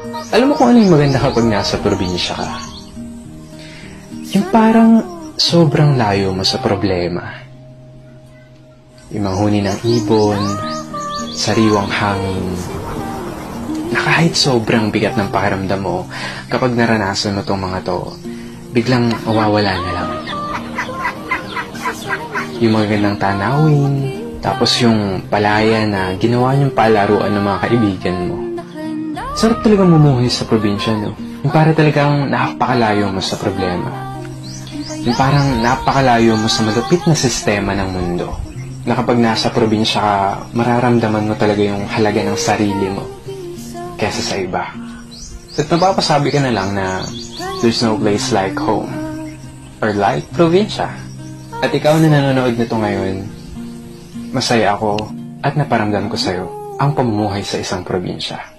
Alam mo kung ano yung maganda kapag nasa probinsya ka? Yung parang sobrang layo mo sa problema. Yung manghuni ng ibon, sariwang hangin, na kahit sobrang bigat ng pakiramdam mo, kapag naranasan mo tong mga to, biglang mawawala na lang. Yung magandang tanawin, tapos yung palaya na ginawa niyong palaruan ng mga kaibigan mo. Sarap talagang mumuhay sa probinsya, no? Yung para talagang napakalayo mo sa problema. Yung parang napakalayo mo sa malupit na sistema ng mundo. Na kapag nasa probinsya ka, mararamdaman mo talaga yung halaga ng sarili mo kesa sa iba. At napapasabi ka na lang na there's no place like home or like probinsya. At ikaw na nanonood nito ngayon, masaya ako at naparamdam ko sa'yo ang pamumuhay sa isang probinsya.